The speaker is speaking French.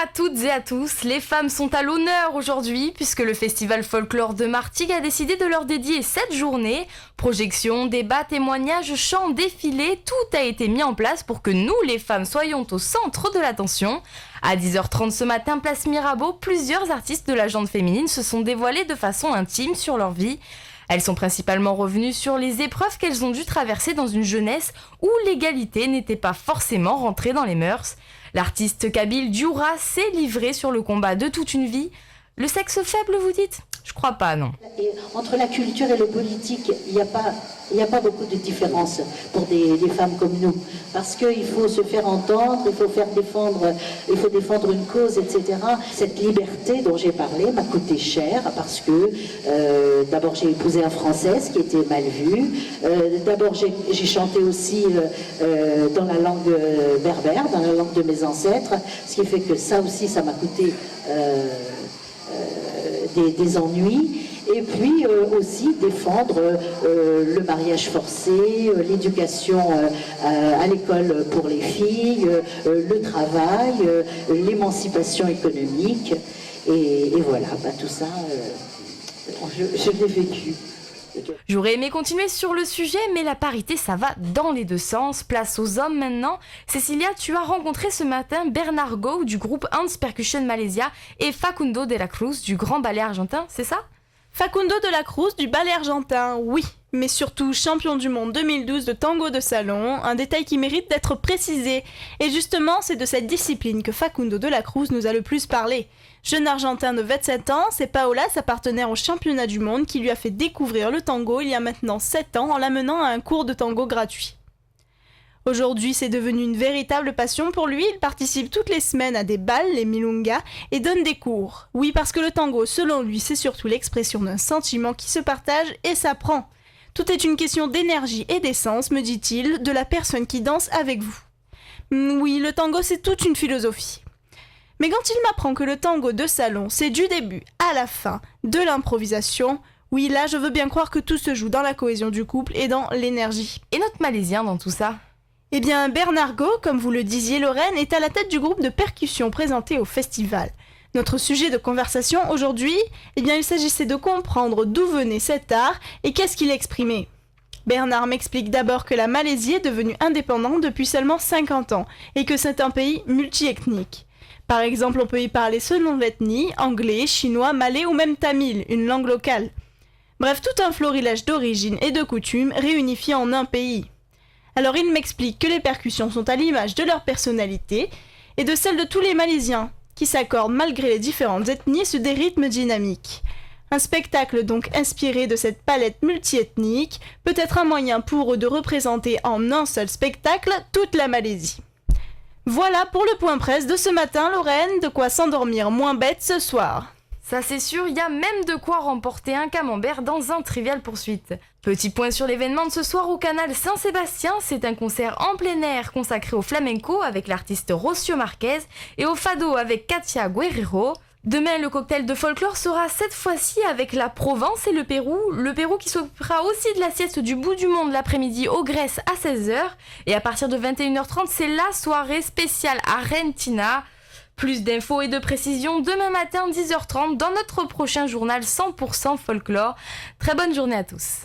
à toutes et à tous, les femmes sont à l'honneur aujourd'hui puisque le Festival Folklore de Martigues a décidé de leur dédier cette journée. Projections, débats, témoignages, chants, défilés, tout a été mis en place pour que nous, les femmes, soyons au centre de l'attention. À 10h30 ce matin, place Mirabeau, plusieurs artistes de la gente féminine se sont dévoilés de façon intime sur leur vie. Elles sont principalement revenues sur les épreuves qu'elles ont dû traverser dans une jeunesse où l'égalité n'était pas forcément rentrée dans les mœurs. L'artiste kabyle Dioura s'est livré sur le combat de toute une vie. Le sexe faible, vous dites ? Je crois pas, non. Et entre la culture et le politique, il n'y a pas beaucoup de différence pour des femmes comme nous. Parce qu'il faut se faire entendre, il faut défendre une cause, etc. Cette liberté dont j'ai parlé m'a coûté cher parce que d'abord j'ai épousé un Français, ce qui était mal vu. D'abord j'ai chanté aussi dans la langue berbère, dans la langue de mes ancêtres, ce qui fait que ça aussi ça m'a coûté des ennuis, et puis aussi défendre le mariage forcé, l'éducation à l'école pour les filles, le travail, l'émancipation économique, et voilà, tout ça, je l'ai vécu. J'aurais aimé continuer sur le sujet, mais la parité, ça va dans les deux sens. Place aux hommes maintenant. Cécilia, tu as rencontré ce matin Bernard Go du groupe Hans Percussion Malaysia et Facundo de la Cruz du Grand Ballet Argentin, c'est ça ? Facundo de la Cruz du Ballet Argentin, oui, mais surtout champion du monde 2012 de tango de salon, un détail qui mérite d'être précisé. Et justement, c'est de cette discipline que Facundo de la Cruz nous a le plus parlé. Jeune Argentin de 27 ans, c'est Paola, sa partenaire au championnat du monde, qui lui a fait découvrir le tango il y a maintenant 7 ans en l'amenant à un cours de tango gratuit. Aujourd'hui, c'est devenu une véritable passion pour lui. Il participe toutes les semaines à des bals, les milongas, et donne des cours. Oui, parce que le tango, selon lui, c'est surtout l'expression d'un sentiment qui se partage et s'apprend. Tout est une question d'énergie et d'essence, me dit-il, de la personne qui danse avec vous. Oui, le tango, c'est toute une philosophie. Mais quand il m'apprend que le tango de salon, c'est du début à la fin de l'improvisation, oui, là, je veux bien croire que tout se joue dans la cohésion du couple et dans l'énergie. Et notre Malaisien dans tout ça ? Eh bien, Bernard Go, comme vous le disiez, Lorraine, est à la tête du groupe de percussion présenté au festival. Notre sujet de conversation aujourd'hui, eh bien, il s'agissait de comprendre d'où venait cet art et qu'est-ce qu'il exprimait. Bernard m'explique d'abord que la Malaisie est devenue indépendante depuis seulement 50 ans et que c'est un pays multi-ethnique. Par exemple, on peut y parler selon l'ethnie, anglais, chinois, malais ou même tamil, une langue locale. Bref, tout un florilège d'origines et de coutumes réunifiés en un pays. Alors il m'explique que les percussions sont à l'image de leur personnalité et de celle de tous les Malaisiens, qui s'accordent malgré les différentes ethnies sur des rythmes dynamiques. Un spectacle donc inspiré de cette palette multiethnique peut être un moyen pour eux de représenter en un seul spectacle toute la Malaisie. Voilà pour le point presse de ce matin, Lorraine, de quoi s'endormir moins bête ce soir. Ça c'est sûr, il y a même de quoi remporter un camembert dans un Trivial Poursuite. Petit point sur l'événement de ce soir au canal Saint-Sébastien, c'est un concert en plein air consacré au flamenco avec l'artiste Rocio Marquez et au fado avec Katia Guerrero. Demain, le cocktail de folklore sera cette fois-ci avec la Provence et le Pérou qui s'occupera aussi de la sieste du bout du monde l'après-midi aux Grèce à 16h. Et à partir de 21h30, c'est la soirée spéciale Argentina. Plus d'infos et de précisions demain matin 10h30 dans notre prochain journal 100% folklore. Très bonne journée à tous.